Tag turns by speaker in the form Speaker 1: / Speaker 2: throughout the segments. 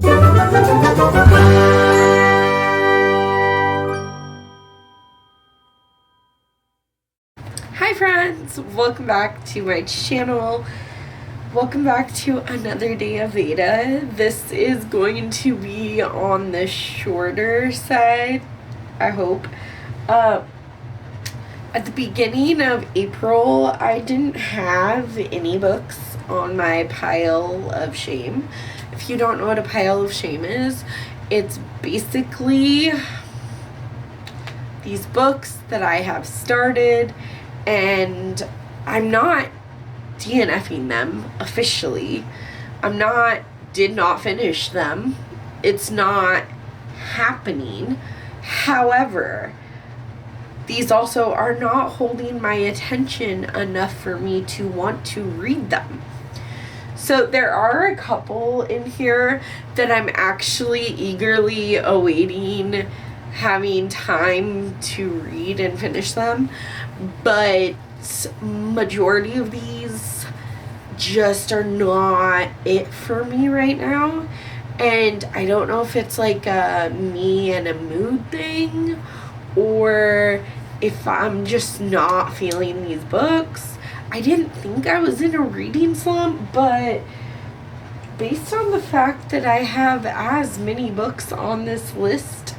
Speaker 1: Hi friends, welcome back to my channel. Welcome back to another day of Ada. This is going to be on the shorter side, I hope. At the beginning of April, I didn't have any books on my pile of shame. If you don't know what a pile of shame is, it's basically these books that I have started and I'm not DNFing them officially. Did not finish them. It's not happening. However, these also are not holding my attention enough for me to want to read them. So there are a couple in here that I'm actually eagerly awaiting having time to read and finish them, but majority of these just are not it for me right now. And I don't know if it's like a me and a mood thing, or if I'm just not feeling these books. I didn't think I was in a reading slump, but based on the fact that I have as many books on this list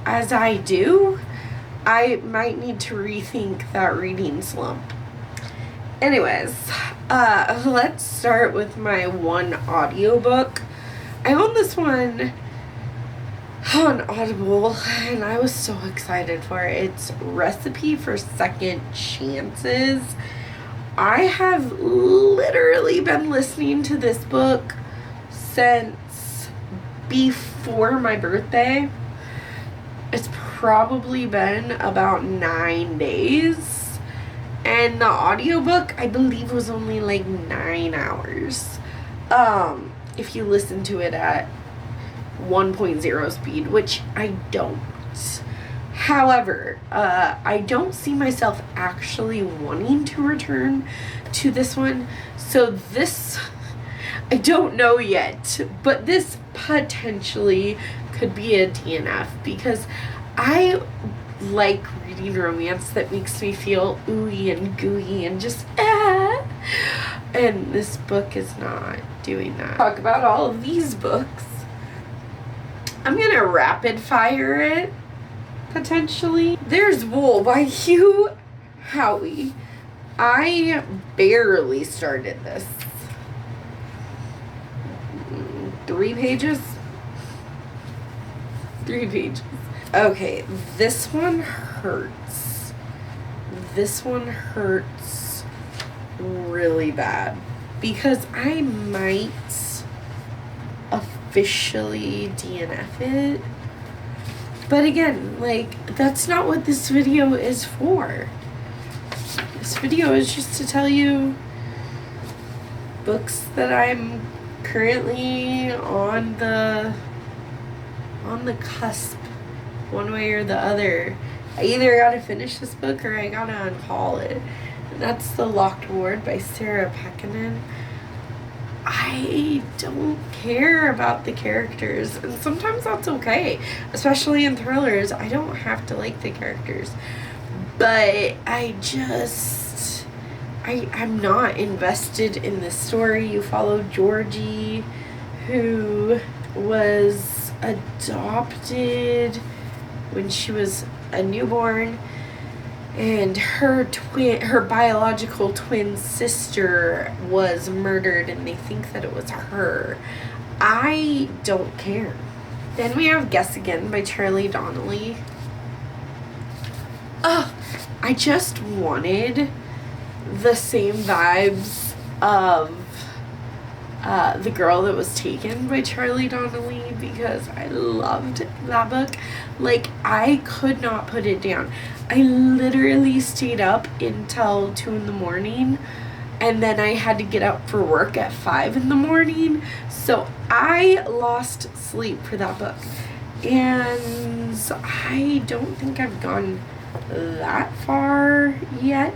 Speaker 1: as I do, I might need to rethink that reading slump. Anyways, let's start with my one audiobook. I own this one on Audible, and I was so excited for it. It's Recipe for Second Chances. I have literally been listening to this book since before my birthday. It's probably been about 9 days, and the audiobook I believe was only like 9 hours. If you listen to it at 1.0 speed, which I don't. However, I don't see myself actually wanting to return to this one. So this, I don't know yet, but this potentially could be a DNF because I like reading romance that makes me feel ooey and gooey and just and this book is not doing that. Talk about all of these books. I'm gonna rapid fire it, potentially. There's Wool by Hugh Howey. I barely started this. 3 pages? 3 pages. Okay, this one hurts. This one hurts really bad because I might officially DNF it. But again, like, that's not what this video is for. This video is just to tell you books that I'm currently on the cusp, one way or the other. I either gotta finish this book or I gotta unhaul it. And that's The Locked Ward by Sarah Pekkanen. I don't care about the characters, and sometimes that's okay, especially in thrillers. I don't have to like the characters, but I'm not invested in this story. You follow Georgie, who was adopted when she was a newborn, and her biological twin sister was murdered, and they think that it was her. I don't care. Then we have Guess Again by Charlie Donnelly. I just wanted the same vibes of The Girl That Was Taken by Charlie Donnelly because I loved that book. Like, I could not put it down. I literally stayed up until 2 in the morning, and then I had to get up for work at 5 in the morning. So I lost sleep for that book. And I don't think I've gone that far yet.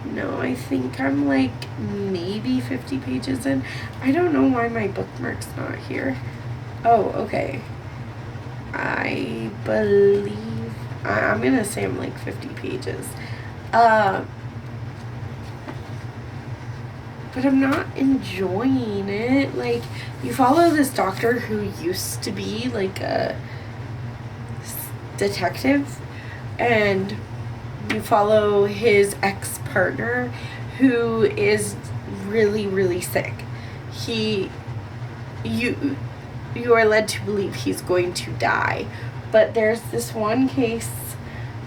Speaker 1: No, I think I'm like maybe 50 pages in. I don't know why my bookmark's not here. Oh, okay. I believe I'm gonna say I'm like 50 pages. But I'm not enjoying it. Like, you follow this doctor who used to be like a detective, and you follow his ex-partner who is really, really sick. You are led to believe he's going to die. But there's this one case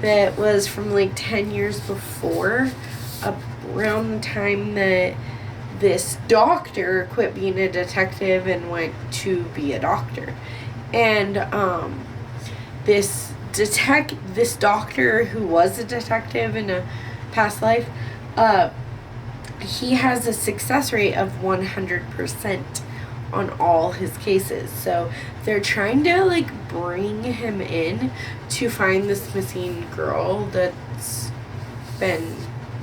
Speaker 1: that was from like 10 years before, around the time that this doctor quit being a detective and went to be a doctor. And this doctor who was a detective in a past life, he has a success rate of 100% on all his cases. So they're trying to like bring him in to find this missing girl that's been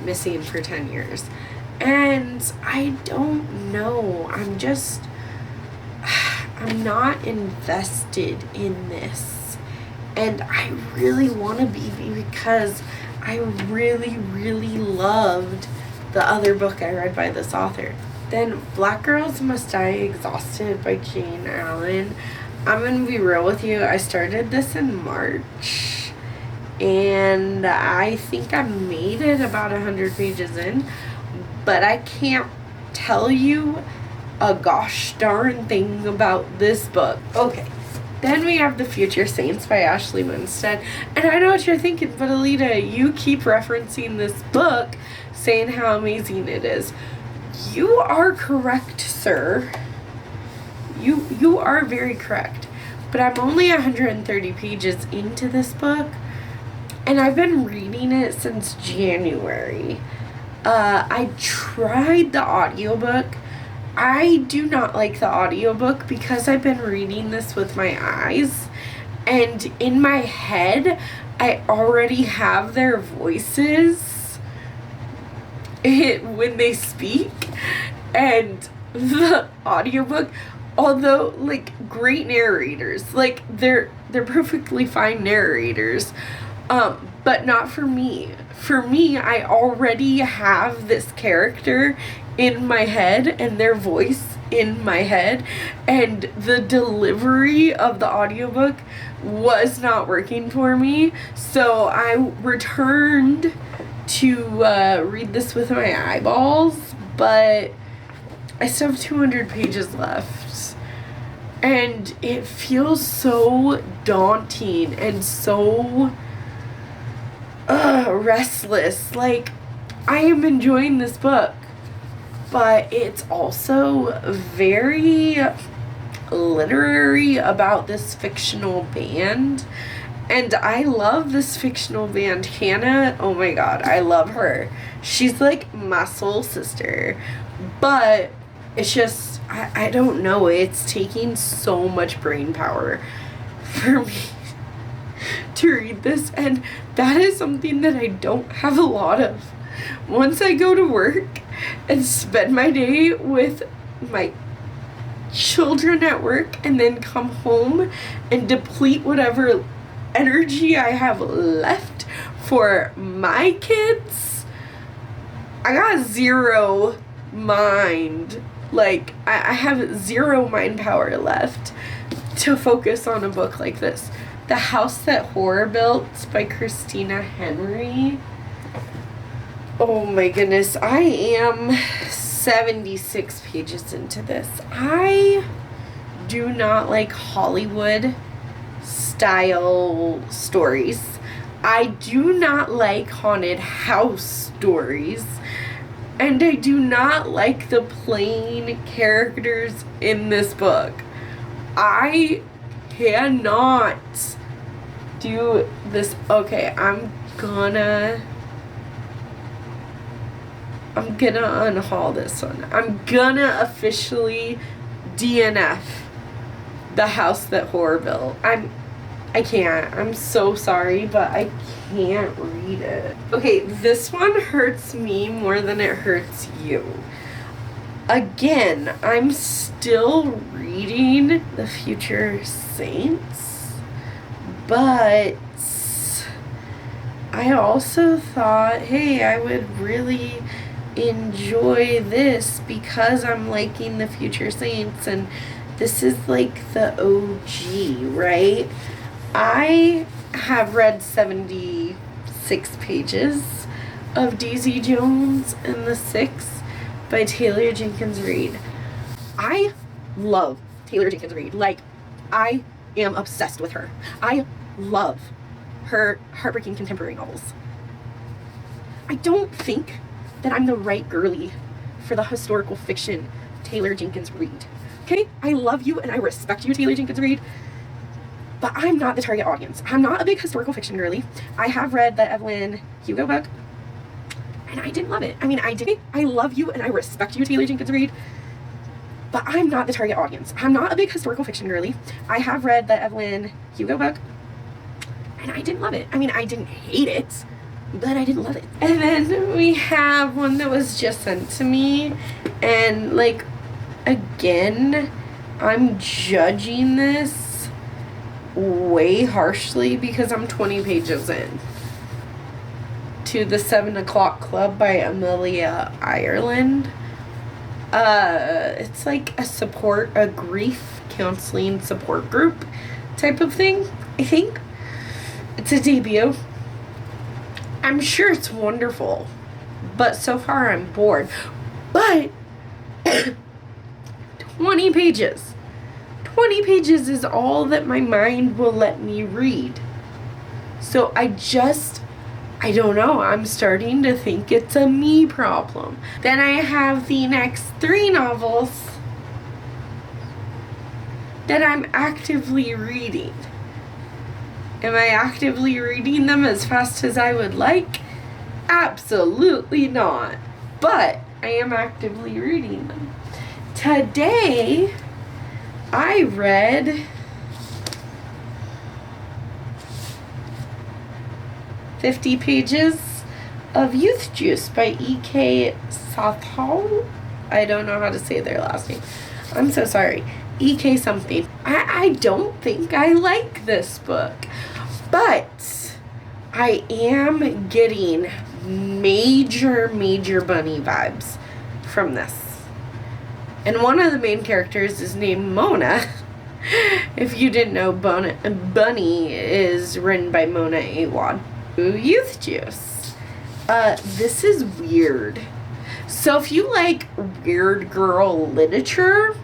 Speaker 1: missing for 10 years. And I don't know. I'm not invested in this. And I really want to be, because I really, really loved the other book I read by this author. Then Black Girls Must Die Exhausted by Jane Allen. I'm going to be real with you. I started this in March, and I think I made it about 100 pages in, but I can't tell you a gosh darn thing about this book. Okay. Then we have The Future Saints by Ashley Winstead. And I know what you're thinking, but Alida, you keep referencing this book, saying how amazing it is. You are correct, sir. You are very correct. But I'm only 130 pages into this book, and I've been reading it since January. I tried the audiobook. I do not like the audiobook because I've been reading this with my eyes, and in my head I already have their voices when they speak. And the audiobook, although like great narrators, like they're perfectly fine narrators, but not for me. For me, I already have this character in my head and their voice in my head, and the delivery of the audiobook was not working for me, so I returned to read this with my eyeballs. But I still have 200 pages left, and it feels so daunting and so restless. Like, I am enjoying this book, but it's also very literary about this fictional band. And I love this fictional band, Hannah. Oh my god, I love her. She's like my soul sister. But it's just, I don't know, it's taking so much brain power for me to read this. And that is something that I don't have a lot of. Once I go to work and spend my day with my children at work and then come home and deplete whatever energy I have left for my kids, I got zero mind. Like, I have zero mind power left to focus on a book like this. The House That Horror Built by Christina Henry. Oh my goodness, I am 76 pages into this. I do not like Hollywood style stories. I do not like haunted house stories. And I do not like the plain characters in this book. I cannot do this. Okay, I'm gonna unhaul this one. I'm gonna officially DNF The House That Horror Built. I can't. I'm so sorry, but I can't read it. Okay, this one hurts me more than it hurts you. Again, I'm still reading The Future Saints, but I also thought, hey, I would really enjoy this because I'm liking The Future Saints, and this is like the OG, right? I have read 76 pages of Daisy Jones and the Six by Taylor Jenkins Reid. I love Taylor Jenkins Reid. Like, I am obsessed with her. I love her heartbreaking contemporary novels. I don't think that I'm the right girly for the historical fiction Taylor Jenkins Reid. Okay? I love you and I respect you, Taylor Jenkins Reid, but I'm not the target audience. I'm not a big historical fiction girly. I have read the Evelyn Hugo book, and I didn't love it. I mean, I love you and I respect you, Taylor Jenkins Reid, but I'm not the target audience. I'm not a big historical fiction girly. I have read the Evelyn Hugo book, and I didn't love it. I mean, I didn't hate it, but I didn't love it. And then we have one that was just sent to me, and like, again, I'm judging this way harshly because I'm 20 pages in to The 7 O'Clock Club by Amelia Ireland. It's like a grief counseling support group type of thing, I think. It's a debut. I'm sure it's wonderful, but so far I'm bored. But 20 pages. 20 pages is all that my mind will let me read. So I don't know. I'm starting to think it's a me problem. Then I have the next 3 novels that I'm actively reading. Am I actively reading them as fast as I would like? Absolutely not. But I am actively reading them. Today, I read 50 pages of Youth Juice by E.K. Sathal. I don't know how to say their last name. I'm so sorry. E.K. something. I don't think I like this book, but I am getting major bunny vibes from this. And one of the main characters is named Mona. If you didn't know, Bunny is written by Mona Awad. Youth Juice. This is weird. So if you like weird girl literature,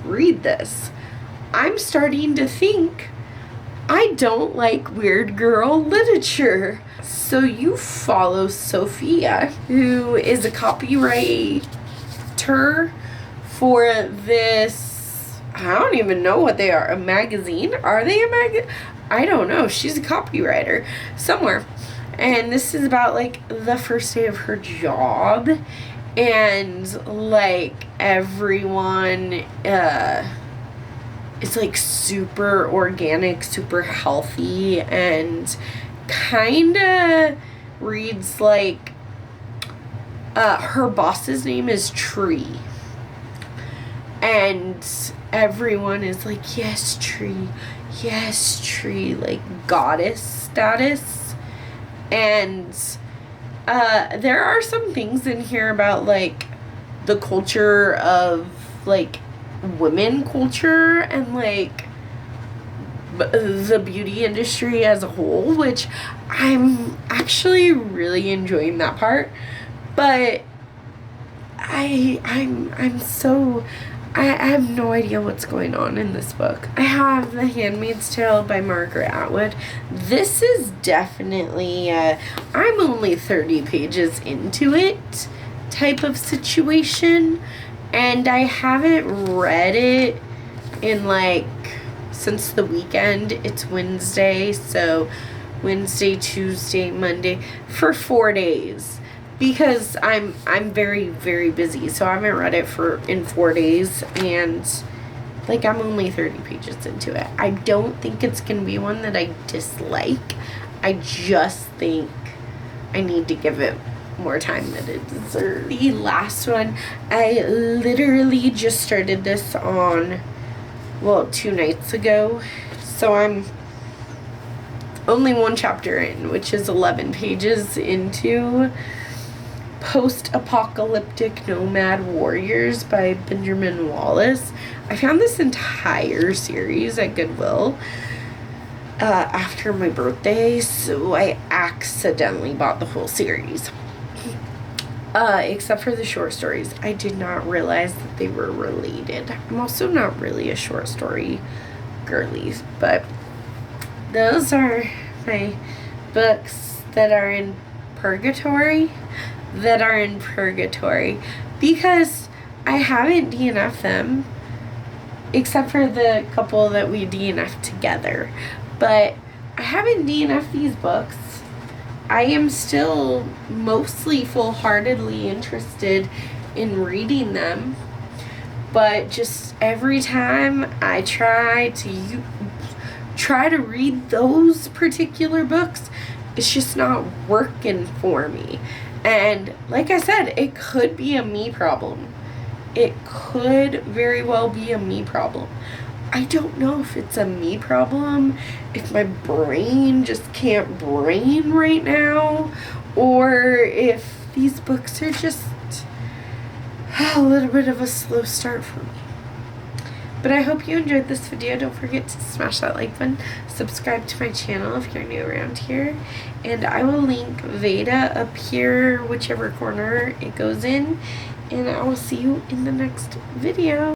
Speaker 1: read this. I'm starting to think I don't like weird girl literature. So you follow Sophia, who is a copywriter for this, I don't even know what they are, a magazine? Are they a magazine? I don't know. She's a copywriter somewhere. And this is about, like, the first day of her job. And, like, everyone is, like, super organic, super healthy, and kind of reads like her boss's name is Tree. And everyone is like, yes, Tree, like goddess status. And there are some things in here about like the culture of like women culture and like the beauty industry as a whole, which I'm actually really enjoying that part. But I have no idea what's going on in this book. I have The Handmaid's Tale by Margaret Atwood. This is definitely I'm only 30 pages into it type of situation, and I haven't read it in like since the weekend. It's Wednesday, so Wednesday, Tuesday, Monday, for 4 days, because I'm very busy, so I haven't read it in 4 days, and like I'm only 30 pages into it. I don't think it's gonna be one that I dislike. I just think I need to give it more time than it deserves. The last one, I literally just started this on, well, 2 nights ago. So I'm only 1 chapter in, which is 11 pages into Post-Apocalyptic Nomad Warriors by Benjamin Wallace. I found this entire series at Goodwill after my birthday, so I accidentally bought the whole series. Except for the short stories. I did not realize that they were related. I'm also not really a short story girly, but those are my books that are in purgatory. Because I haven't DNF'd them, except for the couple that we DNF'd together. But I haven't DNF'd these books. I am still mostly full-heartedly interested in reading them, but just every time I try to read those particular books, it's just not working for me. And like I said, it could be a me problem. It could very well be a me problem. I don't know if it's a me problem, if my brain just can't brain right now, or if these books are just a little bit of a slow start for me. But I hope you enjoyed this video. Don't forget to smash that like button, subscribe to my channel if you're new around here, and I will link Veda up here, whichever corner it goes in, and I will see you in the next video.